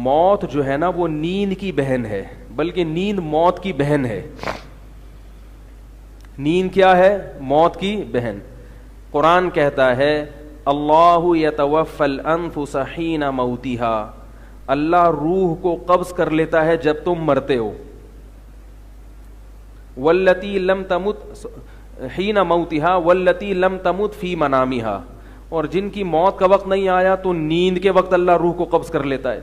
موت جو ہے نا وہ نیند کی بہن ہے, بلکہ نیند موت کی بہن ہے. نیند کیا ہے؟ موت کی بہن. قرآن کہتا ہے اللہ یتوفی الانفس حین موتها, اللہ روح کو قبض کر لیتا ہے جب تم مرتے ہو. واللتی لم تمت حین موتها واللتی لم تمت فی منامها, اور جن کی موت کا وقت نہیں آیا تو نیند کے وقت اللہ روح کو قبض کر لیتا ہے.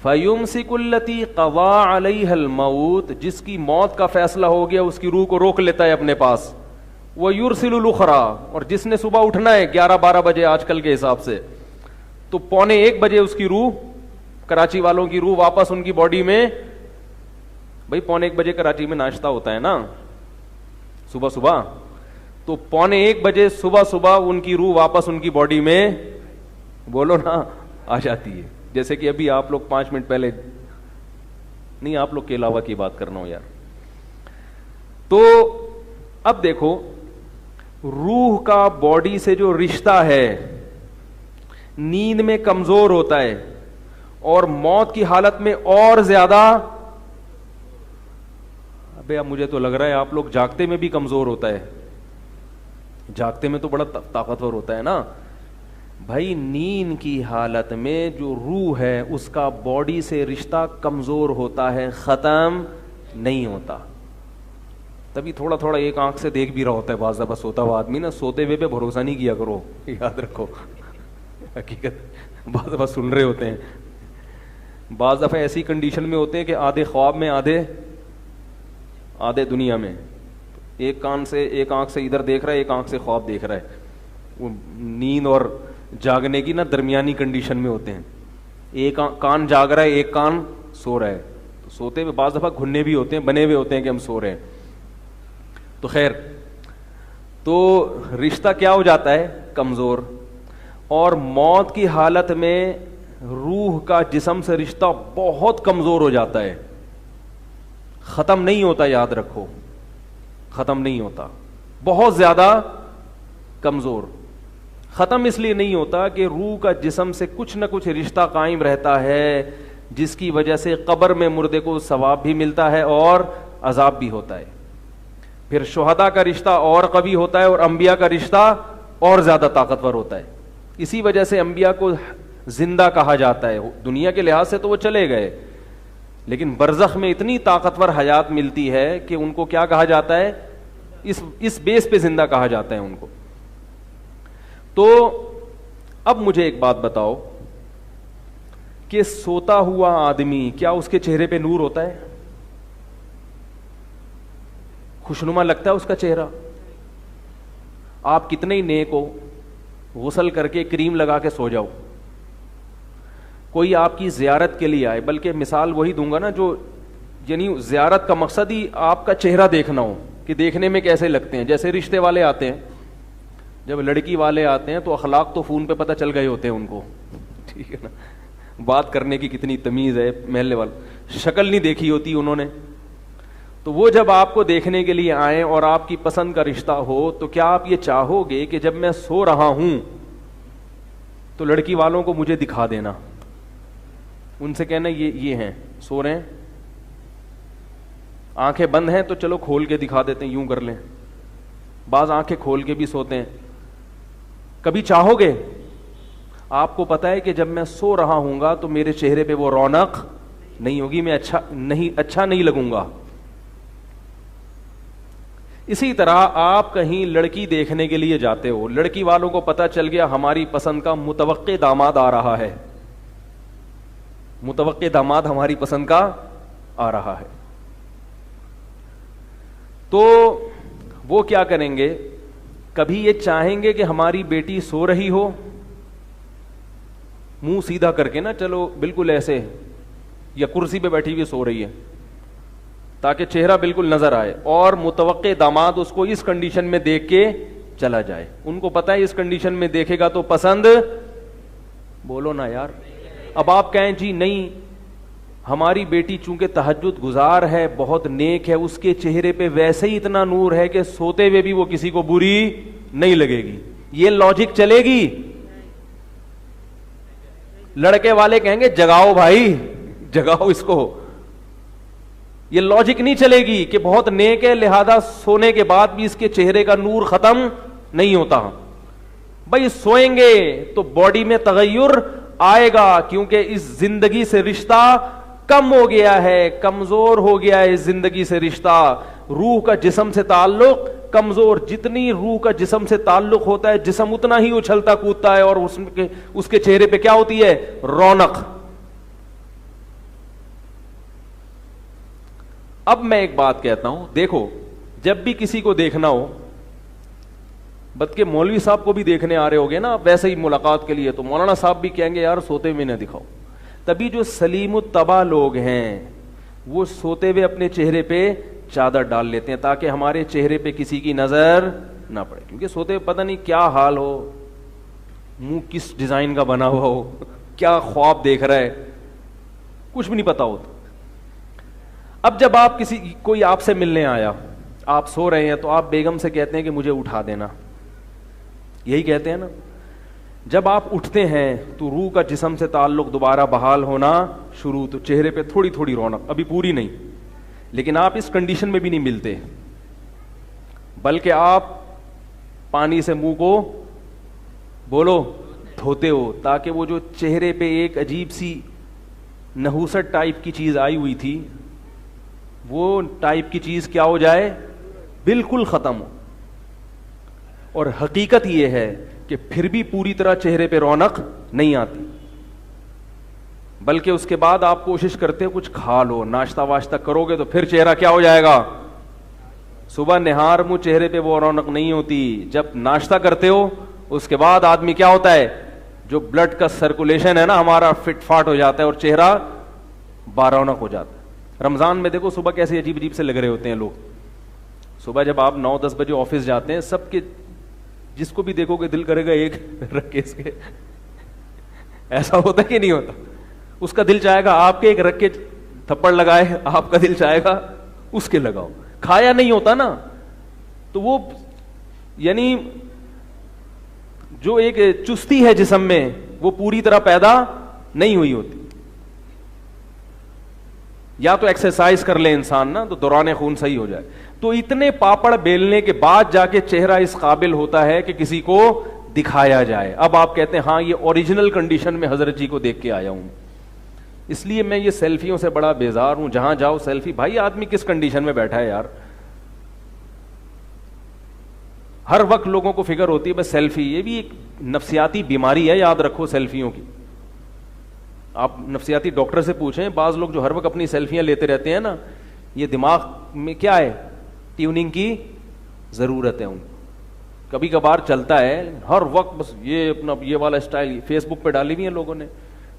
فَيُمْسِكُ الَّتِي قَضَى عَلَيْهَا الْمَوْتِ, جس کی موت کا فیصلہ ہو گیا اس کی روح کو روک لیتا ہے اپنے پاس. وَيُرْسِلُ الْأُخْرَى, اور جس نے صبح اٹھنا ہے 11-12 بجے آج کل کے حساب سے, تو 1:45 بجے اس کی روح, کراچی والوں کی روح واپس ان کی باڈی میں, بھائی 1:45 بجے کراچی میں ناشتہ ہوتا ہے نا صبح صبح, تو 1:45 بجے صبح ان کی روح واپس ان کی باڈی میں, بولو نا, آ جاتی ہے. جیسے کہ ابھی آپ لوگ 5 منٹ پہلے, نہیں آپ لوگ کے علاوہ کی بات کرنا ہو یار. تو اب دیکھو روح کا باڈی سے جو رشتہ ہے نیند میں کمزور ہوتا ہے, اور موت کی حالت میں اور زیادہ. ابے اب مجھے تو لگ رہا ہے آپ لوگ جاگتے میں بھی کمزور ہوتا ہے, جاگتے میں تو بڑا طاقتور ہوتا ہے نا بھائی. نیند کی حالت میں جو روح ہے اس کا باڈی سے رشتہ کمزور ہوتا ہے, ختم نہیں ہوتا. تبھی تھوڑا تھوڑا ایک آنکھ سے دیکھ بھی رہا ہوتا ہے بعض دفعہ سوتا ہوا آدمی نا. سوتے ہوئے پہ بھروسہ نہیں کیا کرو, یاد رکھو, حقیقت بعض دفعہ سن رہے ہوتے ہیں, بعض دفعہ ایسی کنڈیشن میں ہوتے ہیں کہ آدھے خواب میں آدھے دنیا میں. ایک آنکھ سے ادھر دیکھ رہا ہے, ایک آنکھ سے خواب دیکھ رہا ہے. وہ نیند اور جاگنے کی نا درمیانی کنڈیشن میں ہوتے ہیں. ایک کان جاگ رہا ہے, ایک کان سو رہا ہے. تو سوتے ہوئے بعض دفعہ گھننے بھی ہوتے ہیں, بنے ہوئے ہوتے ہیں کہ ہم سو رہے ہیں. تو خیر, تو رشتہ کیا ہو جاتا ہے؟ کمزور. اور موت کی حالت میں روح کا جسم سے رشتہ بہت کمزور ہو جاتا ہے, ختم نہیں ہوتا. یاد رکھو, ختم نہیں ہوتا, بہت زیادہ کمزور. ختم اس لیے نہیں ہوتا کہ روح کا جسم سے کچھ نہ کچھ رشتہ قائم رہتا ہے, جس کی وجہ سے قبر میں مردے کو ثواب بھی ملتا ہے اور عذاب بھی ہوتا ہے. پھر شہداء کا رشتہ اور قوی ہوتا ہے, اور انبیاء کا رشتہ اور زیادہ طاقتور ہوتا ہے. اسی وجہ سے انبیاء کو زندہ کہا جاتا ہے. دنیا کے لحاظ سے تو وہ چلے گئے, لیکن برزخ میں اتنی طاقتور حیات ملتی ہے کہ ان کو کیا کہا جاتا ہے؟ اس بیس پہ زندہ کہا جاتا ہے ان کو. تو اب مجھے ایک بات بتاؤ کہ سوتا ہوا آدمی, کیا اس کے چہرے پہ نور ہوتا ہے؟ خوشنما لگتا ہے اس کا چہرہ؟ آپ کتنے ہی نیک ہو, غسل کر کے کریم لگا کے سو جاؤ, کوئی آپ کی زیارت کے لیے آئے, بلکہ مثال وہی دوں گا نا جو, یعنی زیارت کا مقصد ہی آپ کا چہرہ دیکھنا ہو کہ دیکھنے میں کیسے لگتے ہیں. جیسے رشتے والے آتے ہیں, جب لڑکی والے آتے ہیں تو اخلاق تو فون پہ پتہ چل گئے ہوتے ہیں ان کو, ٹھیک ہے نا, بات کرنے کی کتنی تمیز ہے, محلے والے شکل نہیں دیکھی ہوتی انہوں نے. تو وہ جب آپ کو دیکھنے کے لیے آئیں اور آپ کی پسند کا رشتہ ہو, تو کیا آپ یہ چاہو گے کہ جب میں سو رہا ہوں تو لڑکی والوں کو مجھے دکھا دینا, ان سے کہنا یہ ہیں, سو رہے ہیں, آنکھیں بند ہیں تو چلو کھول کے دکھا دیتے ہیں, یوں کر لیں. بعض آنکھیں کھول کے بھی سوتے ہیں. کبھی چاہو گے؟ آپ کو پتا ہے کہ جب میں سو رہا ہوں گا تو میرے چہرے پہ وہ رونق نہیں ہوگی, میں اچھا نہیں لگوں گا. اسی طرح آپ کہیں لڑکی دیکھنے کے لیے جاتے ہو, لڑکی والوں کو پتا چل گیا ہماری پسند کا متوقع داماد آ رہا ہے, متوقع داماد ہماری پسند کا آ رہا ہے, تو وہ کیا کریں گے؟ کبھی یہ چاہیں گے کہ ہماری بیٹی سو رہی ہو, منہ سیدھا کر کے نا, چلو بالکل ایسے, یا کرسی پہ بیٹھی ہوئی سو رہی ہے تاکہ چہرہ بالکل نظر آئے, اور متوقع داماد اس کو اس کنڈیشن میں دیکھ کے چلا جائے. ان کو پتا ہے اس کنڈیشن میں دیکھے گا تو پسند, بولو نا یار. اب آپ کہیں جی نہیں, ہماری بیٹی چونکہ تہجد گزار ہے, بہت نیک ہے, اس کے چہرے پہ ویسے ہی اتنا نور ہے کہ سوتے ہوئے بھی وہ کسی کو بری نہیں لگے گی, یہ لاجک چلے گی؟ لڑکے والے کہیں گے جگاؤ بھائی جگاؤ اس کو. یہ لاجک نہیں چلے گی کہ بہت نیک ہے لہذا سونے کے بعد بھی اس کے چہرے کا نور ختم نہیں ہوتا. بھائی سوئیں گے تو باڈی میں تغیر آئے گا, کیونکہ اس زندگی سے رشتہ کم ہو گیا ہے, کمزور ہو گیا ہے اس زندگی سے رشتہ. روح کا جسم سے تعلق کمزور, جتنی روح کا جسم سے تعلق ہوتا ہے جسم اتنا ہی اچھلتا کودتا ہے, اور اس کے چہرے پہ کیا ہوتی ہے؟ رونق. اب میں ایک بات کہتا ہوں, دیکھو جب بھی کسی کو دیکھنا ہو, بلکہ مولوی صاحب کو بھی دیکھنے آ رہے ہوگے نا ویسے ہی ملاقات کے لیے, تو مولانا صاحب بھی کہیں گے یار سوتے ہوئے نہ دکھاؤ. تبھی جو سلیم الطبع لوگ ہیں وہ سوتے ہوئے اپنے چہرے پہ چادر ڈال لیتے ہیں تاکہ ہمارے چہرے پہ کسی کی نظر نہ پڑے, کیونکہ سوتے ہوئے پتہ نہیں کیا حال ہو, منہ کس ڈیزائن کا بنا ہوا ہو, کیا خواب دیکھ رہا ہے, کچھ بھی نہیں پتا ہوتا. اب جب آپ کوئی آپ سے ملنے آیا, آپ سو رہے ہیں, تو آپ بیگم سے کہتے ہیں کہ مجھے اٹھا دینا, یہی کہتے ہیں نا. جب آپ اٹھتے ہیں تو روح کا جسم سے تعلق دوبارہ بحال ہونا شروع, تو چہرے پہ تھوڑی تھوڑی رونق, ابھی پوری نہیں, لیکن آپ اس کنڈیشن میں بھی نہیں ملتے, بلکہ آپ پانی سے منہ کو بولو دھوتے ہو تاکہ وہ جو چہرے پہ ایک عجیب سی نحوست ٹائپ کی چیز آئی ہوئی تھی وہ ٹائپ کی چیز کیا ہو جائے, بالکل ختم ہو. اور حقیقت یہ ہے کہ پھر بھی پوری طرح چہرے پہ رونق نہیں آتی, بلکہ اس کے بعد آپ کوشش کرتے ہو کچھ کھا لو, ناشتہ واشتہ کرو گے تو پھر چہرہ کیا ہو جائے گا. صبح نہار منہ چہرے پہ وہ رونق نہیں ہوتی. جب ناشتہ کرتے ہو اس کے بعد آدمی کیا ہوتا ہے, جو بلڈ کا سرکولیشن ہے نا ہمارا فٹ فاٹ ہو جاتا ہے اور چہرہ بارونق ہو جاتا ہے. رمضان میں دیکھو صبح کیسے عجیب عجیب سے لگ رہے ہوتے ہیں لوگ. صبح جب آپ 9-10 بجے آفس جاتے ہیں, سب کے جس کو بھی دیکھو گے دل کرے گا ایک رکھ کے اس کے, ایسا ہوتا ہے کہ نہیں ہوتا؟ اس کا دل چاہے گا آپ کے ایک رکھ کے تھپڑ لگائے, آپ کا دل چاہے گا اس کے لگاؤ. کھایا نہیں ہوتا نا, تو وہ یعنی جو ایک چستی ہے جسم میں وہ پوری طرح پیدا نہیں ہوئی ہوتی. یا تو ایکسرسائز کر لے انسان نا تو دوران خون صحیح ہو جائے. تو اتنے پاپڑ بیلنے کے بعد جا کے چہرہ اس قابل ہوتا ہے کہ کسی کو دکھایا جائے. اب آپ کہتے ہیں ہاں یہ اوریجنل کنڈیشن میں حضرت جی کو دیکھ کے آیا ہوں. اس لیے میں یہ سیلفیوں سے بڑا بیزار ہوں. جہاں جاؤ سیلفی, بھائی آدمی کس کنڈیشن میں بیٹھا ہے یار. ہر وقت لوگوں کو فکر ہوتی ہے بس سیلفی, یہ بھی ایک نفسیاتی بیماری ہے, یاد رکھو سیلفیوں کی. آپ نفسیاتی ڈاکٹر سے پوچھیں, بعض لوگ جو ہر وقت اپنی سیلفیاں لیتے رہتے ہیں نا, یہ دماغ میں کیا ہے, ٹیوننگ کی ضرورت ہے ان کو. کبھی کبھار چلتا ہے, ہر وقت بس یہ اپنا یہ والا اسٹائل فیس بک پہ ڈالی ہوئی ہیں لوگوں نے.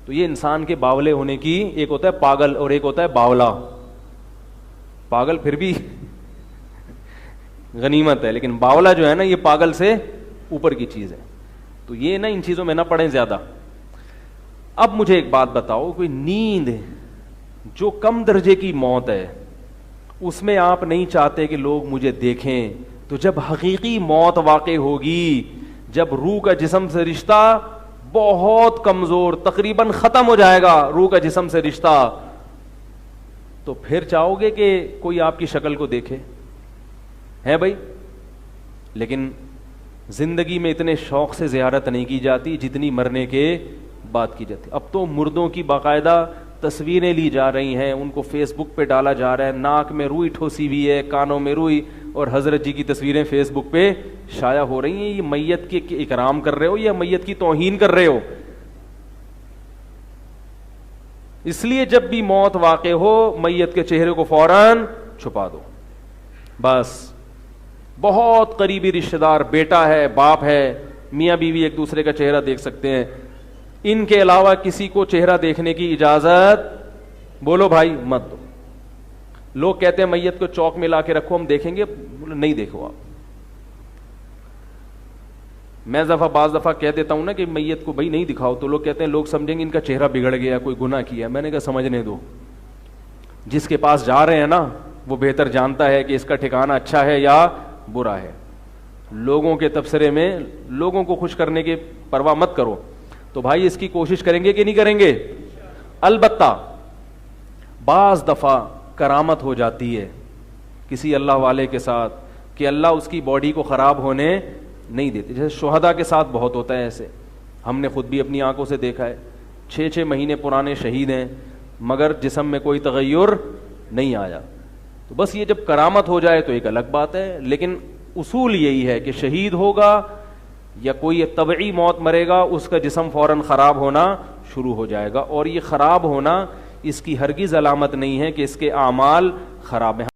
تو یہ انسان کے باولے ہونے کی, ایک ہوتا ہے پاگل اور ایک ہوتا ہے باولا. پاگل پھر بھی غنیمت ہے, لیکن باولا جو ہے نا یہ پاگل سے اوپر کی چیز ہے. تو یہ نا ان چیزوں میں نہ پڑیں زیادہ. اب مجھے ایک بات بتاؤ, کوئی نیند جو کم درجے کی موت ہے اس میں آپ نہیں چاہتے کہ لوگ مجھے دیکھیں, تو جب حقیقی موت واقع ہوگی, جب روح کا جسم سے رشتہ بہت کمزور تقریباً ختم ہو جائے گا روح کا جسم سے رشتہ, تو پھر چاہو گے کہ کوئی آپ کی شکل کو دیکھے ہے بھائی. لیکن زندگی میں اتنے شوق سے زیارت نہیں کی جاتی جتنی مرنے کے بات کی جاتی. اب تو مردوں کی باقاعدہ تصویریں لی جا رہی ہیں, ان کو فیس بک پہ ڈالا جا رہا ہے, ناک میں روئی ٹھوسی ہوئی ہے, کانوں میں روئی, اور حضرت جی کی تصویریں فیس بک پہ شائع ہو رہی ہیں. یہ میت کے اکرام کر رہے ہو یا میت کی توہین کر رہے ہو؟ اس لیے جب بھی موت واقع ہو میت کے چہرے کو فوراً چھپا دو. بس بہت قریبی رشتہ دار, بیٹا ہے, باپ ہے, میاں بیوی ایک دوسرے کا چہرہ دیکھ سکتے ہیں, ان کے علاوہ کسی کو چہرہ دیکھنے کی اجازت بولو بھائی مت دو. لوگ کہتے ہیں میت کو چوک میں لا کے رکھو ہم دیکھیں گے, بولو نہیں دیکھو آپ. میں بعض دفعہ کہہ دیتا ہوں نا کہ میت کو بھائی نہیں دکھاؤ, تو لوگ کہتے ہیں لوگ سمجھیں گے ان کا چہرہ بگڑ گیا, کوئی گناہ کیا. میں نے کہا سمجھنے دو, جس کے پاس جا رہے ہیں نا وہ بہتر جانتا ہے کہ اس کا ٹھکانہ اچھا ہے یا برا ہے. لوگوں کے تبصرے میں لوگوں کو خوش کرنے کی پرواہ مت کرو. تو بھائی اس کی کوشش کریں گے کہ نہیں کریں گے؟ البتہ بعض دفعہ کرامت ہو جاتی ہے کسی اللہ والے کے ساتھ کہ اللہ اس کی باڈی کو خراب ہونے نہیں دیتے. جیسے شہداء کے ساتھ بہت ہوتا ہے ایسے, ہم نے خود بھی اپنی آنکھوں سے دیکھا ہے, 6 مہینے پرانے شہید ہیں مگر جسم میں کوئی تغیر نہیں آیا. تو بس یہ جب کرامت ہو جائے تو ایک الگ بات ہے, لیکن اصول یہی ہے کہ شہید ہوگا یا کوئی طبعی موت مرے گا, اس کا جسم فوراً خراب ہونا شروع ہو جائے گا, اور یہ خراب ہونا اس کی ہرگز علامت نہیں ہے کہ اس کے اعمال خراب ہیں.